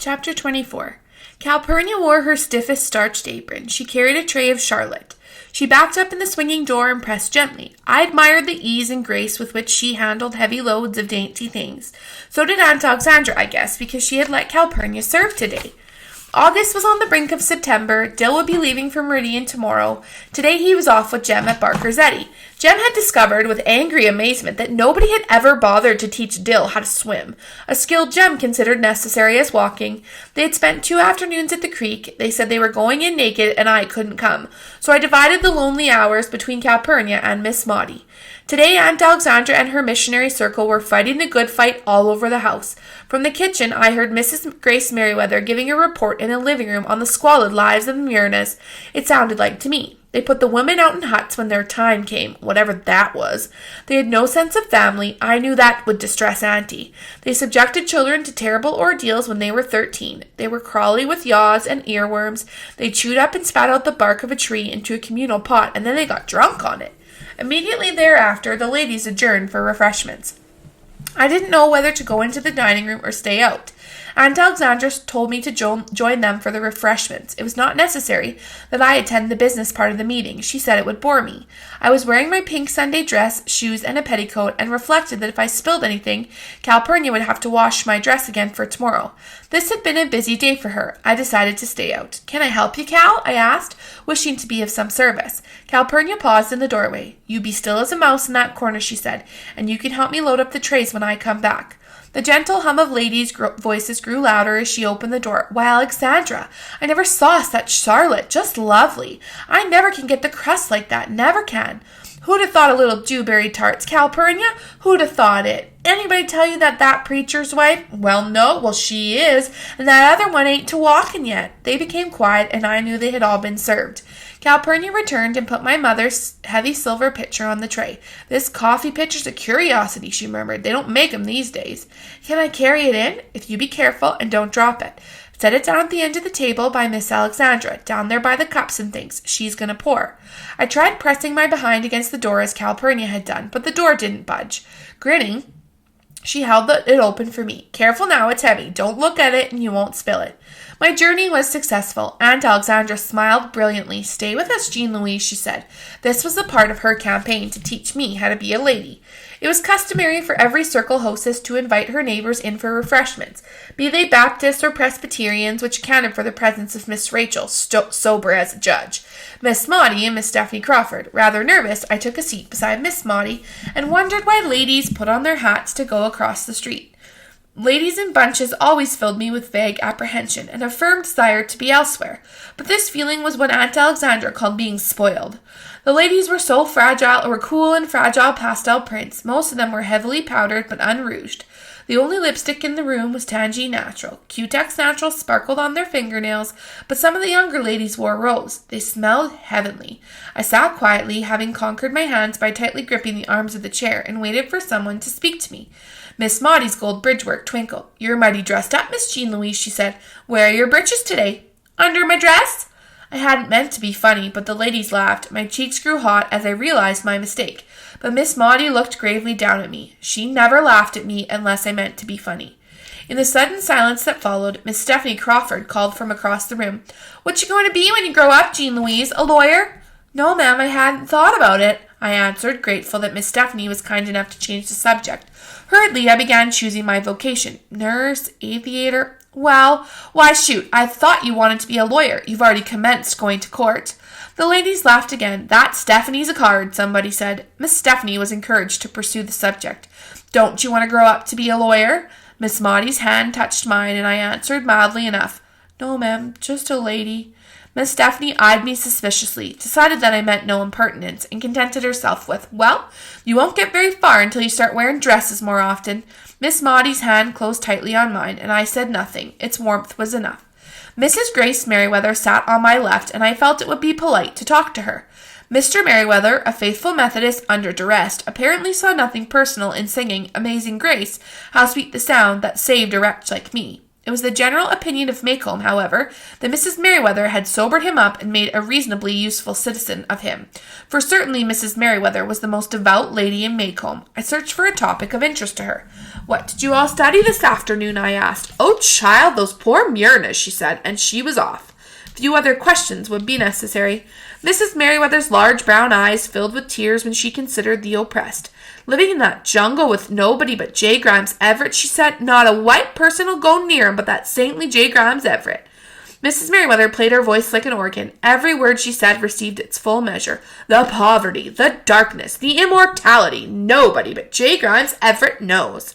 Chapter 24. Calpurnia wore her stiffest starched apron. She carried a tray of Charlotte. She backed up in the swinging door and pressed gently. I admired the ease and grace with which she handled heavy loads of dainty things. So did Aunt Alexandra, I guess, because she had let Calpurnia serve today. August was on the brink of September. Dill would be leaving for Meridian tomorrow. Today he was off with Jem at Barker's Eddy. Jem had discovered with angry amazement that nobody had ever bothered to teach Dill how to swim, a skill Jem considered necessary as walking. They had spent 2 afternoons at the creek. They said they were going in naked and I couldn't come, so I divided the lonely hours between Calpurnia and Miss Maudie. Today Aunt Alexandra and her missionary circle were fighting the good fight all over the house. From the kitchen I heard Mrs. Grace Merriweather giving a report in the living room on the squalid lives of the Murinas. It sounded like to me. They put the women out in huts when their time came, whatever that was. They had no sense of family. I knew that would distress Auntie. They subjected children to terrible ordeals when they were 13. They were crawly with yaws and earworms. They chewed up and spat out the bark of a tree into a communal pot, and then they got drunk on it. Immediately thereafter, the ladies adjourned for refreshments. I didn't know whether to go into the dining room or stay out. Aunt Alexandra told me to join them for the refreshments. It was not necessary that I attend the business part of the meeting. She said it would bore me. I was wearing my pink Sunday dress, shoes, and a petticoat, and reflected that if I spilled anything, Calpurnia would have to wash my dress again for tomorrow. This had been a busy day for her. I decided to stay out. "Can I help you, Cal?" I asked, wishing to be of some service. Calpurnia paused in the doorway. "You be still as a mouse in that corner," she said, "and you can help me load up the trays when I come back." The gentle hum of ladies' voices grew louder as she opened the door. "Why, Alexandra, I never saw such Charlotte. Just lovely. I never can get the crust like that. Never can. Who'd have thought a little dewberry tarts, Calpurnia? Who'd have thought it? Anybody tell you that preacher's wife?" "Well, no. Well, she is. And that other one ain't to walking yet." They became quiet, and I knew they had all been served. Calpurnia returned and put my mother's heavy silver pitcher on the tray. "This coffee pitcher's a curiosity," she murmured. "They don't make 'em these days." "Can I carry it in?" "If you be careful and don't drop it. Set it down at the end of the table by Miss Alexandra, down there by the cups and things. She's going to pour." I tried pressing my behind against the door as Calpurnia had done, but the door didn't budge. Grinning, she held it open for me. "Careful now, it's heavy. Don't look at it and you won't spill it." My journey was successful. Aunt Alexandra smiled brilliantly. "Stay with us, Jean Louise," she said. This was a part of her campaign to teach me how to be a lady. It was customary for every circle hostess to invite her neighbors in for refreshments, be they Baptists or Presbyterians, which accounted for the presence of Miss Rachel, sober as a judge, Miss Maudie, and Miss Stephanie Crawford. Rather nervous, I took a seat beside Miss Maudie and wondered why ladies put on their hats to go across the street. Ladies in bunches always filled me with vague apprehension and a firm desire to be elsewhere, but this feeling was what Aunt Alexandra called being spoiled. The ladies were cool and fragile pastel prints. Most of them were heavily powdered but unrouged. The only lipstick in the room was Tangy Natural. Cutex Natural sparkled on their fingernails, but some of the younger ladies wore rose. They smelled heavenly. I sat quietly, having conquered my hands by tightly gripping the arms of the chair, and waited for someone to speak to me. Miss Maudie's gold bridgework twinkled. "You're mighty dressed up, Miss Jean Louise," she said. "Where are your breeches today?" "Under my dress?" I hadn't meant to be funny, but the ladies laughed. My cheeks grew hot as I realized my mistake. But Miss Maudie looked gravely down at me. She never laughed at me unless I meant to be funny. In the sudden silence that followed, Miss Stephanie Crawford called from across the room. "What you going to be when you grow up, Jean Louise? A lawyer?" "No, ma'am, I hadn't thought about it," I answered, grateful that Miss Stephanie was kind enough to change the subject. Hurriedly, I began choosing my vocation. Nurse, aviator. "Well, why shoot, I thought you wanted to be a lawyer. You've already commenced going to court." The ladies laughed again. "That Stephanie's a card," somebody said. Miss Stephanie was encouraged to pursue the subject. "Don't you want to grow up to be a lawyer?" Miss Maudie's hand touched mine, and I answered mildly enough, "No, ma'am, just a lady." Miss Stephanie eyed me suspiciously, decided that I meant no impertinence, and contented herself with, "Well, you won't get very far until you start wearing dresses more often." Miss Maudie's hand closed tightly on mine, and I said nothing. Its warmth was enough. Mrs. Grace Merriweather sat on my left, and I felt it would be polite to talk to her. Mr. Merriweather, a faithful Methodist under duress, apparently saw nothing personal in singing Amazing Grace, how sweet the sound that saved a wretch like me. It was the general opinion of Maycomb, however, that Mrs. Merriweather had sobered him up and made a reasonably useful citizen of him. For certainly Mrs. Merriweather was the most devout lady in Maycomb. I searched for a topic of interest to her. "What did you all study this afternoon?" I asked. "Oh, child, those poor Myrnas," she said, and she was off. Few other questions would be necessary. Mrs. Merriweather's large brown eyes filled with tears when she considered the oppressed. "Living in that jungle with nobody but J. Grimes Everett," she said. "Not a white person will go near him but that saintly J. Grimes Everett." Mrs. Merriweather played her voice like an organ. Every word she said received its full measure. The poverty, the darkness, the immortality, nobody but J. Grimes Everett knows.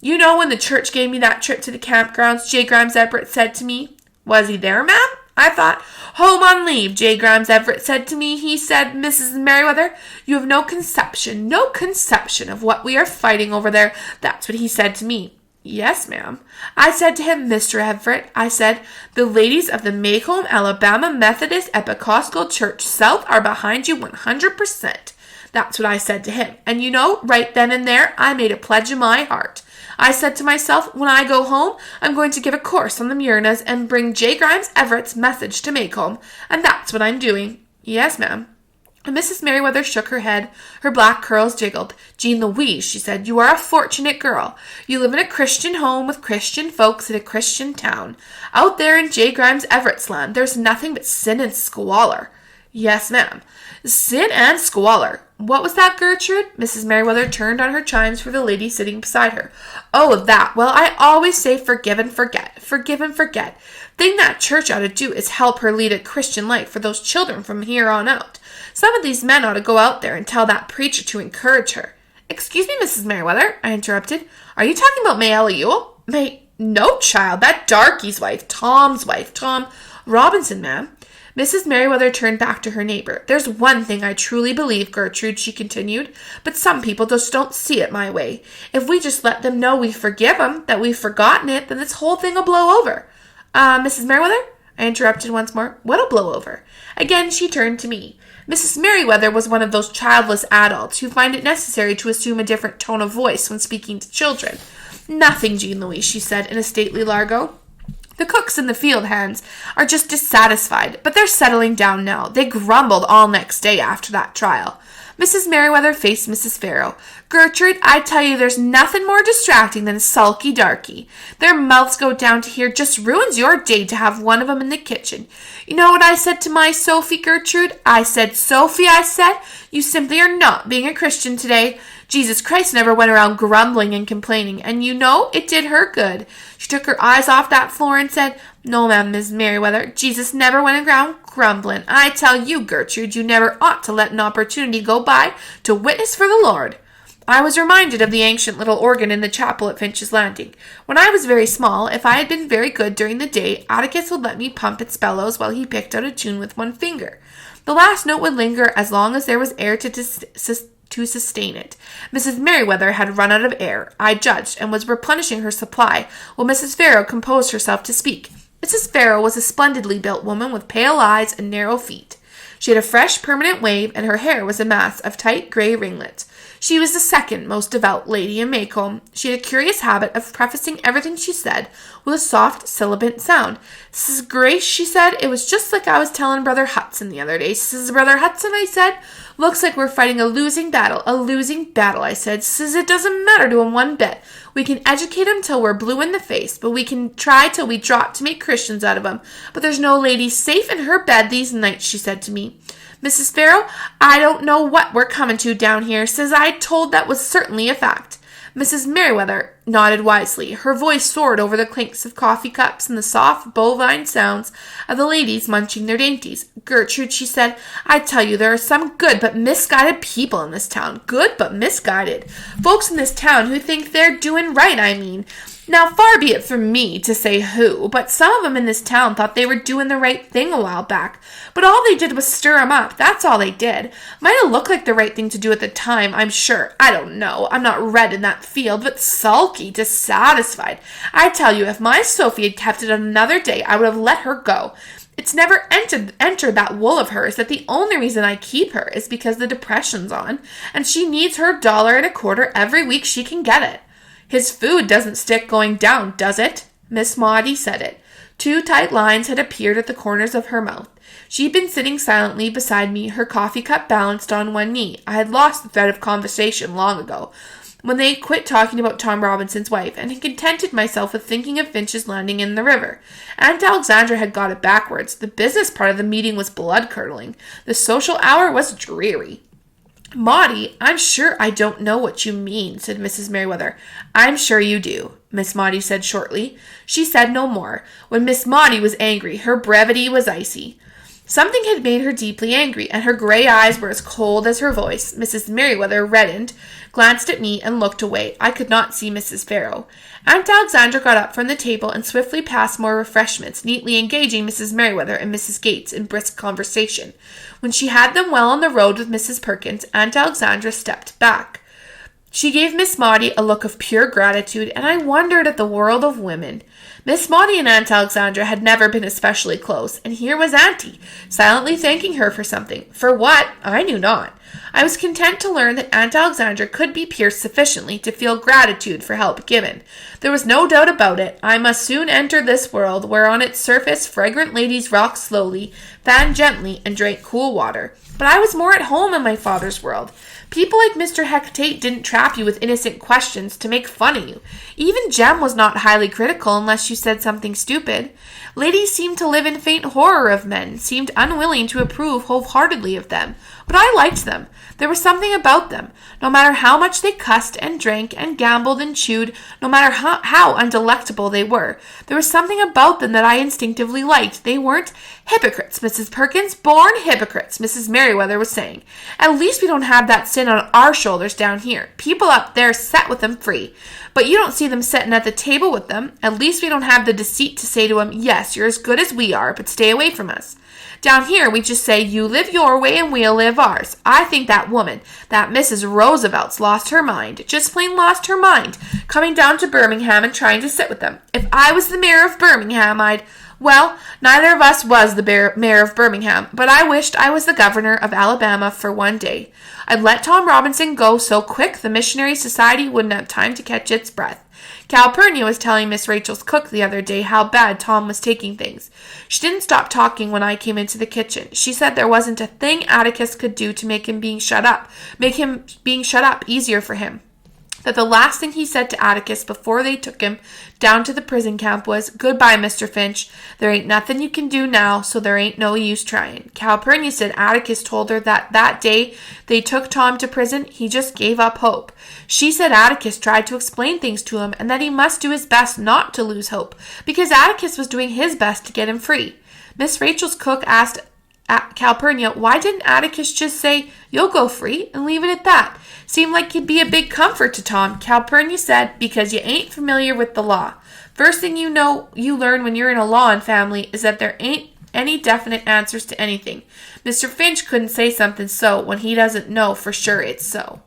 "You know, when the church gave me that trip to the campgrounds, J. Grimes Everett said to me—" "Was he there, ma'am?" I thought. "Home on leave," J. Grimes Everett said to me. He said, "Mrs. Merriweather, you have no conception of what we are fighting over there." That's what he said to me. "Yes, ma'am." I said to him, "Mr. Everett," I said, "the ladies of the Maycomb, Alabama Methodist Episcopal Church South are behind you 100%. That's what I said to him. And you know, right then and there, I made a pledge in my heart. I said to myself, when I go home, I'm going to give a course on the Myrnas and bring J. Grimes Everett's message to Maycomb. And that's what I'm doing." "Yes, ma'am." And Mrs. Merriweather shook her head. Her black curls jiggled. "Jean Louise," she said, "you are a fortunate girl. You live in a Christian home with Christian folks in a Christian town. Out there in J. Grimes Everett's land, there's nothing but sin and squalor." "Yes, ma'am." "Sin and squalor. What was that, Gertrude?" Mrs. Merriweather turned on her chimes for the lady sitting beside her. "Oh, that. Well, I always say forgive and forget. Forgive and forget. Thing that church ought to do is help her lead a Christian life for those children from here on out. Some of these men ought to go out there and tell that preacher to encourage her." "Excuse me, Mrs. Merriweather," I interrupted. "Are you talking about May Eliewell?" "No, child. That darkie's wife. Tom's wife. Tom Robinson, ma'am." Mrs. Merriweather turned back to her neighbor. "There's one thing I truly believe, Gertrude," she continued, "but some people just don't see it my way. If we just let them know we forgive them, that we've forgotten it, then this whole thing will blow over." Mrs. Merriweather?" I interrupted once more. "What'll blow over?" Again she turned to me. Mrs. Merriweather was one of those childless adults who find it necessary to assume a different tone of voice when speaking to children. "Nothing, Jean Louise," she said in a stately largo. "The cooks and the field hands are just dissatisfied, but they're settling down now. They grumbled all next day after that trial." Mrs. Merriweather faced Mrs. Farrow. "Gertrude, I tell you there's nothing more distracting than sulky darky. Their mouths go down to here, just ruins your day to have one of 'em in the kitchen. You know what I said to my Sophie, Gertrude? I said, 'Sophie,' I said, 'you simply are not being a Christian today. Jesus Christ never went around grumbling and complaining, and you know, it did her good.' She took her eyes off that floor and said, 'No, ma'am, Miss Merriweather, Jesus never went around grumbling. I tell you, Gertrude, you never ought to let an opportunity go by to witness for the Lord.'" I was reminded of the ancient little organ in the chapel at Finch's Landing. When I was very small, if I had been very good during the day, Atticus would let me pump its bellows while he picked out a tune with one finger. The last note would linger as long as there was air to sustain it. Mrs. Merriweather had run out of air, I judged, and was replenishing her supply, while Mrs. Farrow composed herself to speak. Mrs. Farrow was a splendidly built woman with pale eyes and narrow feet. She had a fresh, permanent wave, and her hair was a mass of tight grey ringlets. She was the second most devout lady in Maycomb. She had a curious habit of prefacing everything she said with a soft, sibilant sound. "Says Grace," she said, "it was just like I was telling Brother Hudson the other day. Says, Brother Hudson, I said, looks like we're fighting a losing battle, I said. Says it doesn't matter to him one bit. We can educate him till we're blue in the face, but we can try till we drop to make Christians out of him. But there's no lady safe in her bed these nights," she said to me. "Mrs. Farrow, I don't know what we're coming to down here," says I, told that was certainly a fact. Mrs. Merriweather nodded wisely. Her voice soared over the clinks of coffee cups and the soft bovine sounds of the ladies munching their dainties. "Gertrude," she said, "I tell you there are some good but misguided people in this town. Good but misguided. Folks in this town who think they're doing right, I mean. Now, far be it from me to say who, but some of them in this town thought they were doing the right thing a while back. But all they did was stir 'em up. That's all they did. Might have looked like the right thing to do at the time, I'm sure. I don't know. I'm not read in that field, but sulky, dissatisfied. I tell you, if my Sophie had kept it another day, I would have let her go. It's never entered that wool of hers that the only reason I keep her is because the depression's on, and she needs her $1.25 every week she can get it. His food doesn't stick going down, does it?" Miss Maudie said it. 2 tight lines had appeared at the corners of her mouth. She'd been sitting silently beside me, her coffee cup balanced on one knee. I had lost the thread of conversation long ago, when they quit talking about Tom Robinson's wife, and had contented myself with thinking of Finch's landing in the river. Aunt Alexandra had got it backwards. The business part of the meeting was blood-curdling. The social hour was dreary. "Maudie, I'm sure I don't know what you mean," said Mrs. Merriweather. "I'm sure you do," Miss Maudie said shortly. She said no more. When Miss Maudie was angry, her brevity was icy. Something had made her deeply angry, and her gray eyes were as cold as her voice. Mrs. Merriweather reddened, glanced at me, and looked away. I could not see Mrs. Farrow. Aunt Alexandra got up from the table and swiftly passed more refreshments, neatly engaging Mrs. Merriweather and Mrs. Gates in brisk conversation. When she had them well on the road with Mrs. Perkins, Aunt Alexandra stepped back. She gave Miss Maudie a look of pure gratitude, and I wondered at the world of women. Miss Maudie and Aunt Alexandra had never been especially close, and here was Auntie, silently thanking her for something. For what? I knew not. I was content to learn that Aunt Alexandra could be pierced sufficiently to feel gratitude for help given. There was no doubt about it. I must soon enter this world, where on its surface fragrant ladies rocked slowly, fanned gently, and drank cool water. But I was more at home in my father's world. People like Mr. Hecate didn't trap you with innocent questions to make fun of you. Even Jem was not highly critical unless you said something stupid. Ladies seemed to live in faint horror of men, seemed unwilling to approve wholeheartedly of them. But I liked them. There was something about them. No matter how much they cussed and drank and gambled and chewed, no matter how undelectable they were, there was something about them that I instinctively liked. They weren't hypocrites, Mrs. Perkins. Born hypocrites, Mrs. Merriweather was saying. At least we don't have that sin on our shoulders down here. People up there set with them free. But you don't see them sitting at the table with them. At least we don't have the deceit to say to them, yes, you're as good as we are, but stay away from us. Down here, we just say, you live your way and we'll live ours. I think that woman, that Mrs. Roosevelt's lost her mind, just plain lost her mind, coming down to Birmingham and trying to sit with them. If I was the mayor of Birmingham, well, neither of us was the mayor of Birmingham, but I wished I was the governor of Alabama for one day. I'd let Tom Robinson go so quick the missionary society wouldn't have time to catch its breath. Calpurnia was telling Miss Rachel's cook the other day how bad Tom was taking things. She didn't stop talking when I came into the kitchen. She said there wasn't a thing Atticus could do to make him being shut up easier for him. That the last thing he said to Atticus before they took him down to the prison camp was, "Goodbye, Mr. Finch. There ain't nothing you can do now, so there ain't no use trying." Calpurnia said Atticus told her that day they took Tom to prison, he just gave up hope. She said Atticus tried to explain things to him and that he must do his best not to lose hope, because Atticus was doing his best to get him free. Miss Rachel's cook asked Calpurnia, why didn't Atticus just say, "You'll go free," and leave it at that? Seemed like he'd be a big comfort to Tom. Calpurnia said, because you ain't familiar with the law. First thing you learn when you're in a law family is that there ain't any definite answers to anything. Mr. Finch couldn't say something so when he doesn't know for sure it's so.